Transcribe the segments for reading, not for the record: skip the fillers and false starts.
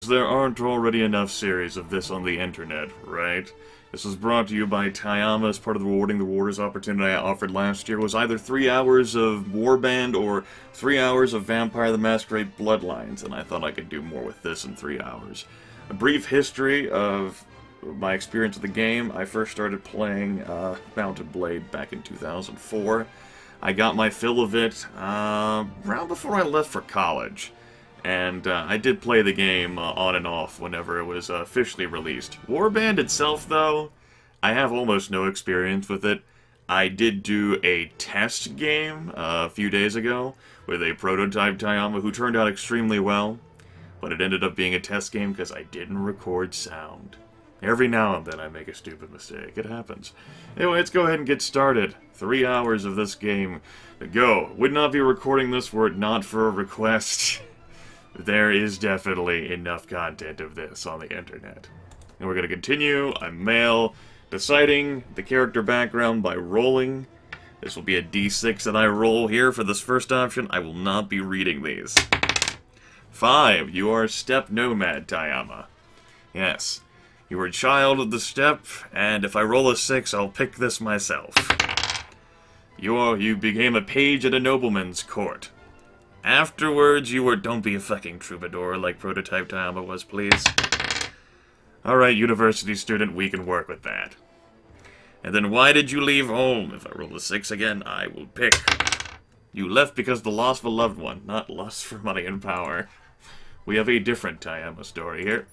there aren't already enough series of this on the internet, right? This was brought to you by Taiyama as part of the Rewarding the Warriors opportunity I offered last year. It was either 3 hours of Warband or 3 hours of Vampire the Masquerade Bloodlines, and I thought I could do more with this in 3 hours. A brief history of my experience with the game. I first started playing Mounted Blade back in 2004. I got my fill of it around before I left for college. And I did play the game on and off whenever it was officially released. Warband itself, though, I have almost no experience with it. I did do a test game a few days ago with a prototype Taiyama who turned out extremely well. But it ended up being a test game because I didn't record sound. Every now and then I make a stupid mistake. It happens. Anyway, let's go ahead and get started. 3 hours of this game to go. Would not be recording this were it not for a request. There is definitely enough content of this on the internet. And we're going to continue. I'm male. Deciding the character background by rolling. This will be a d6 that I roll here for this first option. I will not be reading these. 5. You are a steppe nomad, Taiyama. Yes. You are a child of the steppe, and if I roll a 6, I'll pick this myself. You became a page at a nobleman's court. Afterwards, you were... Don't be a fucking troubadour like Prototype Taiyama was, please. Alright, university student, we can work with that. And then why did you leave home? If I roll a 6 again, I will pick. You left because of the loss of a loved one, not lust for money and power. We have a different Taiyama story here.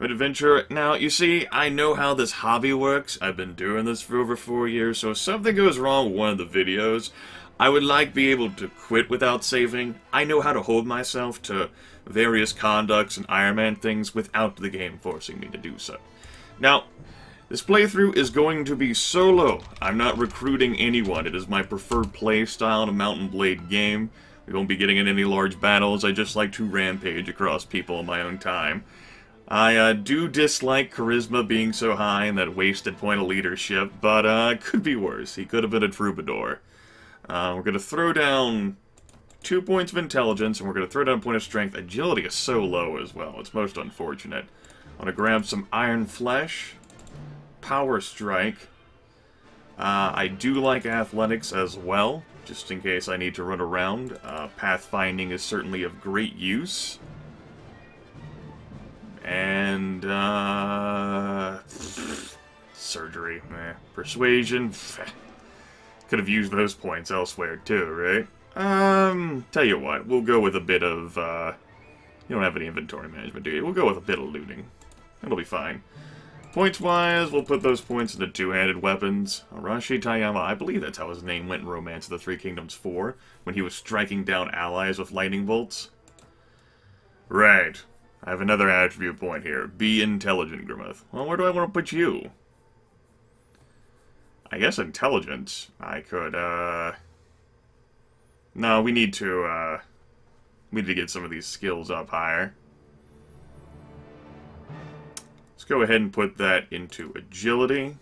An adventure. Now, you see, I know how this hobby works. I've been doing this for over 4 years, so if something goes wrong with one of the videos, I would like to be able to quit without saving. I know how to hold myself to various conducts and Ironman things without the game forcing me to do so. Now, this playthrough is going to be solo. I'm not recruiting anyone. It is my preferred play style in a Mountain Blade game. We won't be getting in any large battles. I just like to rampage across people in my own time. I do dislike charisma being so high and that wasted point of leadership, but it could be worse. He could have been a troubadour. We're going to throw down 2 points of intelligence, and we're going to throw down a point of strength. Agility is so low as well. It's most unfortunate. I'm going to grab some iron flesh. Power strike. I do like athletics as well, just in case I need to run around. Pathfinding is certainly of great use. And, surgery, persuasion, could have used those points elsewhere too, right? Tell you what, we'll go with a bit of, you don't have any inventory management, do you? We'll go with a bit of looting. It'll be fine. Points-wise, we'll put those points into two-handed weapons. Arashi Taiyama, I believe that's how his name went in Romance of the Three Kingdoms 4, when he was striking down allies with lightning bolts. Right. I have another attribute point here. Be intelligent, Grimith. Well, where do I want to put you? I guess intelligence. I could, No, we need to get some of these skills up higher. Let's go ahead and put that into agility.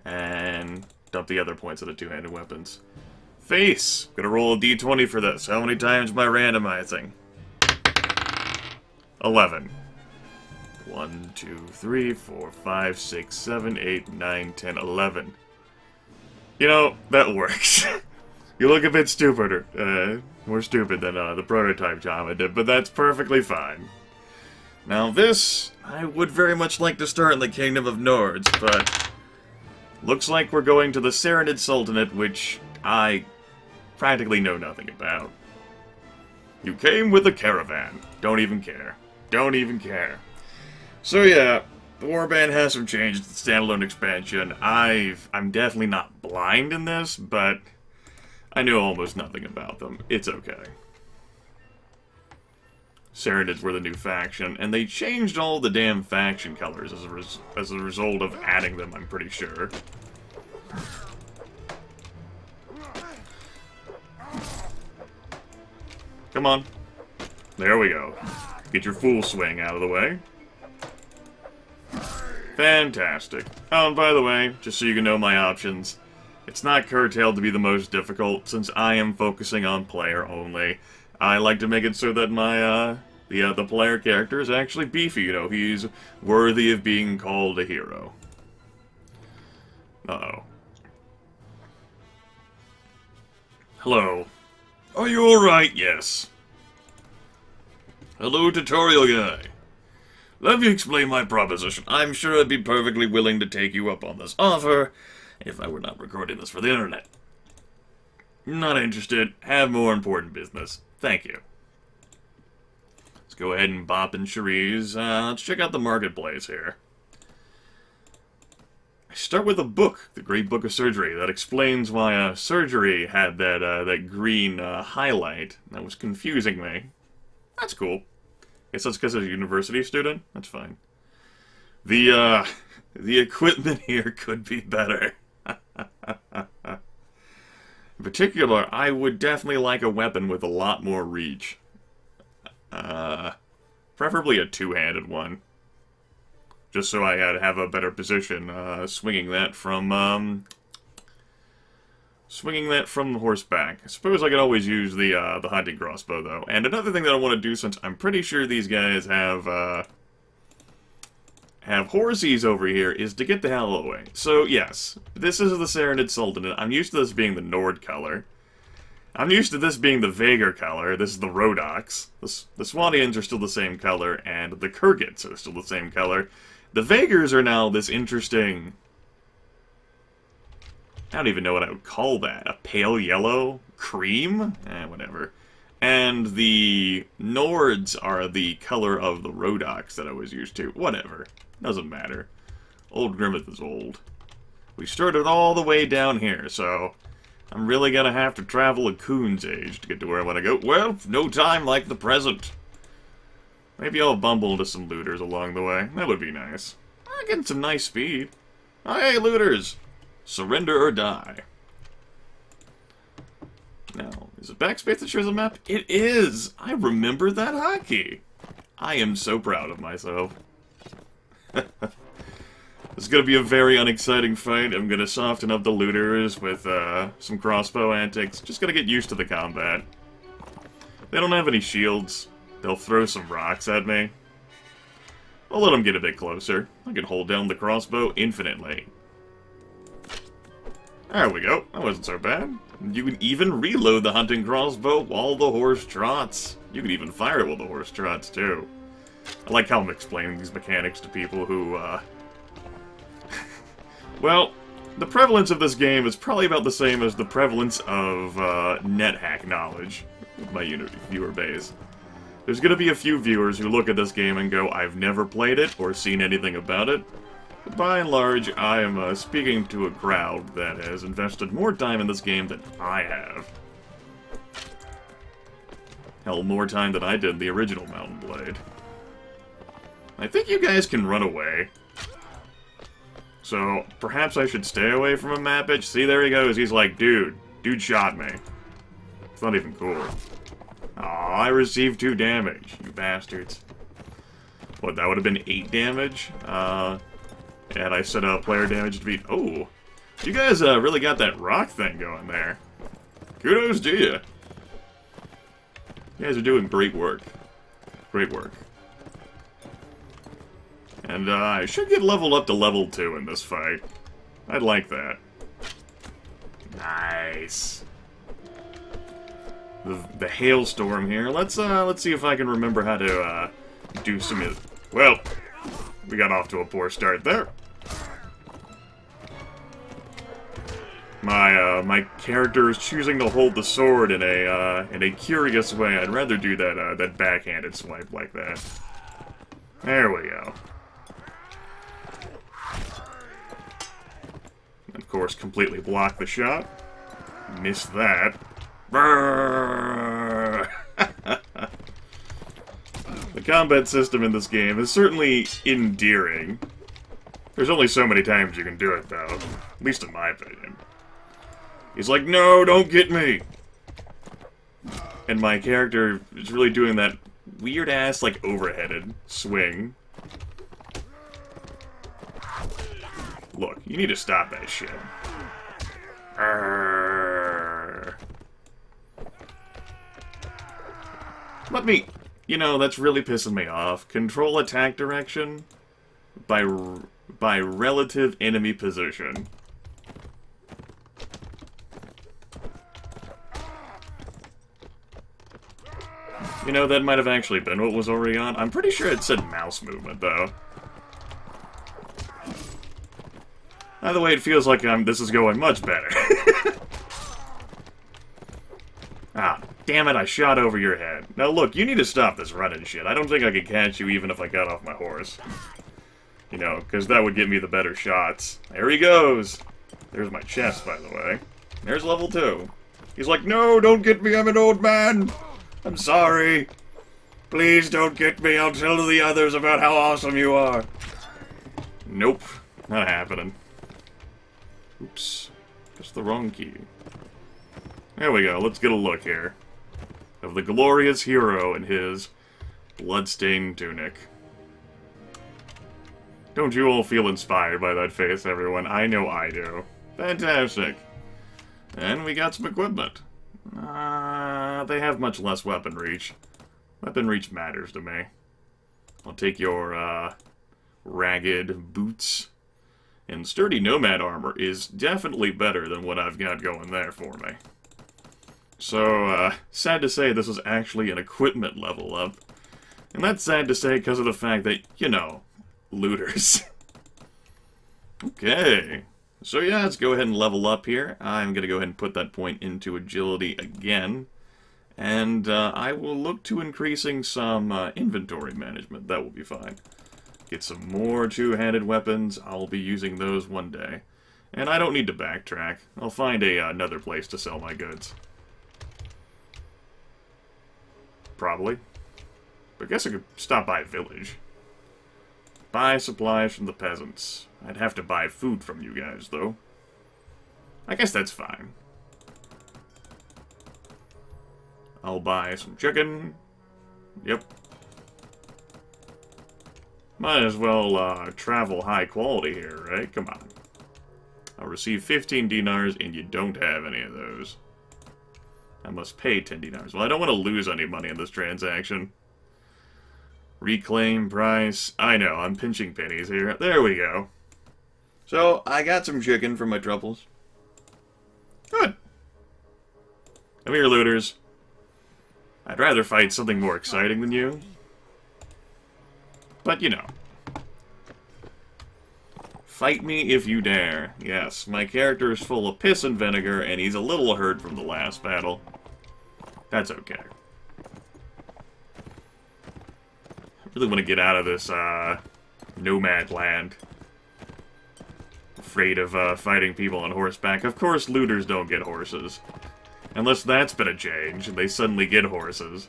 And dump the other points of the two-handed weapons. Face! Gonna roll a d20 for this. How many times am I randomizing? 11. 1, 2, 3, 4, 5, 6, 7, 8, 9, 10, 11. You know, that works. You look a bit stupider. More stupid than the prototype Taiyama did, but that's perfectly fine. Now this, I would very much like to start in the Kingdom of Nords, but looks like we're going to the Serenid Sultanate, which I practically know nothing about. You came with a caravan. Don't even care. Don't even care. So yeah, the Warband has some changes to the standalone expansion. I'm definitely not blind in this, but I know almost nothing about them. It's okay. Serenids were the new faction, and they changed all the damn faction colors as a result of adding them, I'm pretty sure. Come on. There we go. Get your full swing out of the way. Fantastic. Oh, and by the way, just so you can know my options, it's not curtailed to be the most difficult, since I am focusing on player only. I like to make it so that my The player character is actually beefy, you know, he's worthy of being called a hero. Uh-oh. Hello. Are you alright? Yes. Hello, tutorial guy. Let me explain my proposition. I'm sure I'd be perfectly willing to take you up on this offer if I were not recording this for the internet. Not interested. Have more important business. Thank you. Let's go ahead and bop and cherise. Let's check out the marketplace here. I start with a book, The Great Book of Surgery, that explains why surgery had that green highlight. That was confusing me. That's cool. Guess that's because I'm a university student? That's fine. The equipment here could be better. In particular, I would definitely like a weapon with a lot more reach. Preferably a two-handed one. Just so I have a better position swinging that from horseback. I suppose I could always use the hunting crossbow, though. And another thing that I want to do, since I'm pretty sure these guys have horsies over here, is to get the hell away. So, yes, this is the Serenid Sultanate. I'm used to this being the Nord color. I'm used to this being the Vagar color. This is the Rhodoks. The Swadians are still the same color, and the Kurgits are still the same color. The Vagars are now this interesting... I don't even know what I would call that. A pale yellow? Cream? Whatever. And the Nords are the color of the Rhodoks that I was used to. Whatever. Doesn't matter. Old Grimith is old. We started all the way down here, so I'm really gonna have to travel a coon's age to get to where I want to go. Well, no time like the present. Maybe I'll bumble into some looters along the way. That would be nice. I'm getting some nice speed. Hey, looters! Surrender or die. Now, is it backspace that shows a map? It is! I remember that hotkey! I am so proud of myself. This is gonna be a very unexciting fight. I'm gonna soften up the looters with some crossbow antics. Just gotta get used to the combat. They don't have any shields. They'll throw some rocks at me. I'll let them get a bit closer. I can hold down the crossbow infinitely. There we go. That wasn't so bad. You can even reload the hunting crossbow while the horse trots. You can even fire it while the horse trots, too. I like how I'm explaining these mechanics to people who, Well, the prevalence of this game is probably about the same as the prevalence of, NetHack knowledge with my viewer base. There's gonna be a few viewers who look at this game and go, I've never played it or seen anything about it. But by and large, I am speaking to a crowd that has invested more time in this game than I have. Hell, more time than I did in the original Mountain Blade. I think you guys can run away. So, perhaps I should stay away from a map bitch. See, there he goes. He's like, dude shot me. It's not even cool. Aw, I received 2 damage, you bastards. What, that would have been 8 damage? And I set up player damage to be... Oh! You guys really got that rock thing going there. Kudos to you. You guys are doing great work. Great work. And I should get leveled up to level 2 in this fight. I'd like that. Nice. The hailstorm here. Let's see if I can remember how to do some... Well, we got off to a poor start there. My character is choosing to hold the sword in a curious way. I'd rather do that backhanded swipe like that. There we go. Of course, completely block the shot. Missed that. Brrr! The combat system in this game is certainly endearing. There's only so many times you can do it, though. At least in my opinion. He's like, no, don't get me! And my character is really doing that weird-ass, like, overheaded swing. Look, you need to stop that shit. Let me... You know, that's really pissing me off. Control attack direction by relative enemy position. You know, that might have actually been what was already on. I'm pretty sure it said mouse movement, though. Either way, it feels like this is going much better. Ah, damn it, I shot over your head. Now look, you need to stop this running shit. I don't think I could catch you even if I got off my horse. You know, because that would give me the better shots. There he goes! There's my chest, by the way. There's level 2. He's like, no, don't get me, I'm an old man! I'm sorry. Please don't get me, I'll tell the others about how awesome you are. Nope, not happening. Oops, pressed the wrong key. There we go, let's get a look here. Of the glorious hero in his bloodstained tunic. Don't you all feel inspired by that face, everyone? I know I do. Fantastic. And we got some equipment. They have much less weapon reach. Weapon reach matters to me. I'll take your, ragged boots. And sturdy nomad armor is definitely better than what I've got going there for me. So, sad to say this is actually an equipment level up. And that's sad to say because of the fact that, you know, looters. Okay. So yeah, let's go ahead and level up here. I'm going to go ahead and put that point into agility again. And I will look to increasing some inventory management. That will be fine. Get some more two-handed weapons. I'll be using those one day. And I don't need to backtrack. I'll find another place to sell my goods. Probably. But I guess I could stop by a village. Buy supplies from the peasants. I'd have to buy food from you guys, though. I guess that's fine. I'll buy some chicken. Yep. Might as well travel high quality here, right? Come on. I'll receive 15 dinars, and you don't have any of those. I must pay 10 dinars. Well, I don't want to lose any money in this transaction. Reclaim price. I know, I'm pinching pennies here. There we go. So, I got some chicken for my troubles. Good. Come here, looters. I'd rather fight something more exciting than you. But, you know. Fight me if you dare. Yes, my character is full of piss and vinegar, and he's a little hurt from the last battle. That's okay. I really want to get out of this, nomad land. Afraid of, fighting people on horseback. Of course, looters don't get horses. Unless that's been a change, and they suddenly get horses.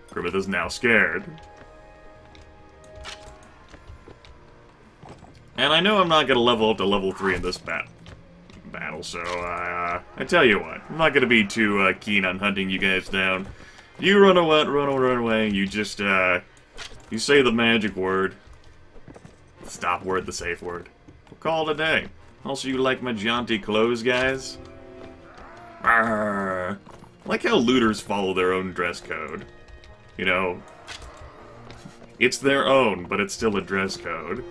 Grimith is now scared. And I know I'm not going to level up to level 3 in this battle, so, I tell you what. I'm not going to be too, keen on hunting you guys down. You run away, you just, you say the magic word. Stop word, the safe word. We'll call it a day. Also, you like my jaunty clothes, guys? Arrgh. I like how looters follow their own dress code. You know, it's their own, but it's still a dress code.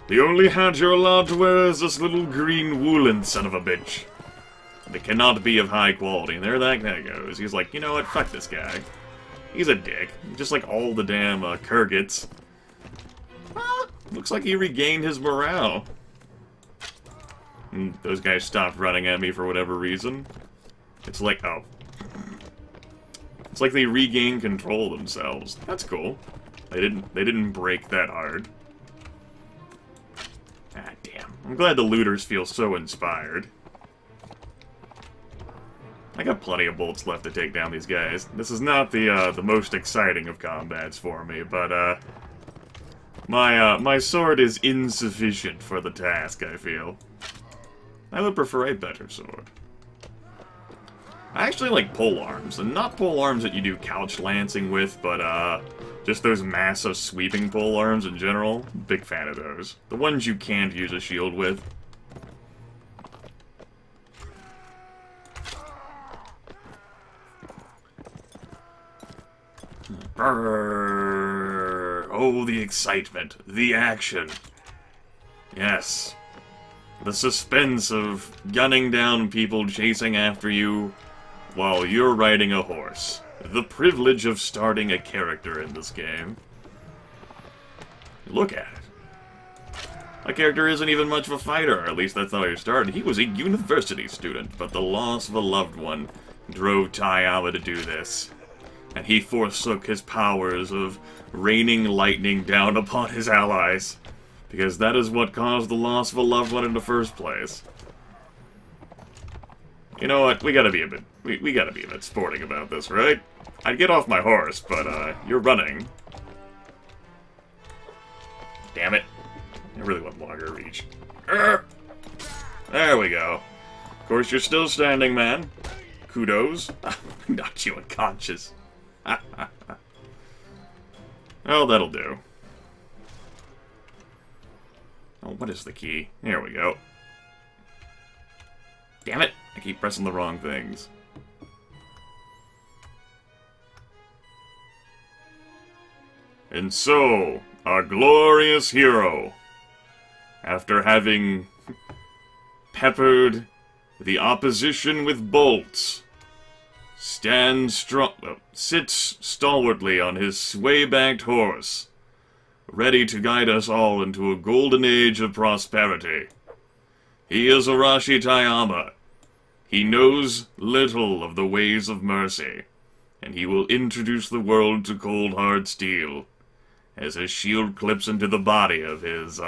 The only hat you're allowed to wear is this little green woolen son of a bitch. And it cannot be of high quality. And there that guy goes. He's like, you know what, fuck this guy. He's a dick. Just like all the damn Kurgits. Well, looks like he regained his morale. And those guys stopped running at me for whatever reason. It's like, oh. It's like they regained control themselves. That's cool. They didn't break that hard. Ah, damn. I'm glad the looters feel so inspired. I got plenty of bolts left to take down these guys. This is not the most exciting of combats for me, but, my sword is insufficient for the task, I feel. I would prefer a better sword. I actually like pole arms, and not pole arms that you do couch lancing with, but, just those massive sweeping pole arms in general. Big fan of those. The ones you can't use a shield with. Arrgh. Oh, the excitement. The action. Yes. The suspense of gunning down people chasing after you while you're riding a horse. The privilege of starting a character in this game. Look at it. My character isn't even much of a fighter, or at least that's how he started. He was a university student, but the loss of a loved one drove Taiyama to do this. And he forsook his powers of raining lightning down upon his allies. Because that is what caused the loss of a loved one in the first place. You know what? We gotta be a bit... We gotta be a bit sporting about this, right? I'd get off my horse, but, you're running. Damn it. I really want longer reach. There we go. Of course, you're still standing, man. Kudos. Knocked you unconscious. Oh, that'll do. Oh, what is the key? Here we go. Damn it! I keep pressing the wrong things. And so, our glorious hero, after having peppered the opposition with bolts, sits stalwartly on his sway-backed horse, ready to guide us all into a golden age of prosperity. He is Arashi Taiyama. He knows little of the ways of mercy, and he will introduce the world to cold hard steel, as his shield clips into the body of his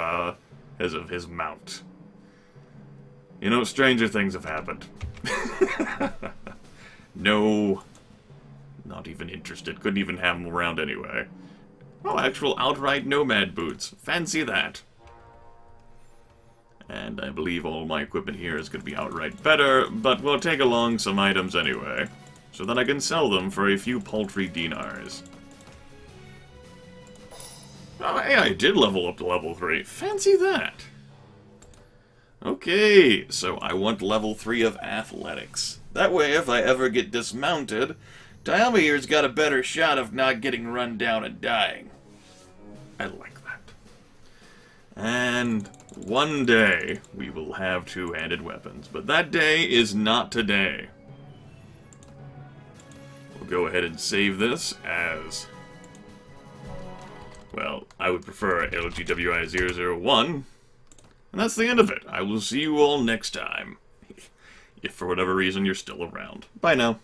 mount. You know, stranger things have happened. No, not even interested. Couldn't even have them around anyway. Oh, actual outright nomad boots. Fancy that. And I believe all my equipment here is going to be outright better, but we'll take along some items anyway, so that I can sell them for a few paltry dinars. Oh, hey, I did level up to level 3. Fancy that. Okay, so I want level 3 of athletics. That way, if I ever get dismounted, Taiyama here's got a better shot of not getting run down and dying. I like that. And one day, we will have two-handed weapons, but that day is not today. We'll go ahead and save this as... well, I would prefer LGWI 001. And that's the end of it. I will see you all next time. If for whatever reason you're still around. Bye now.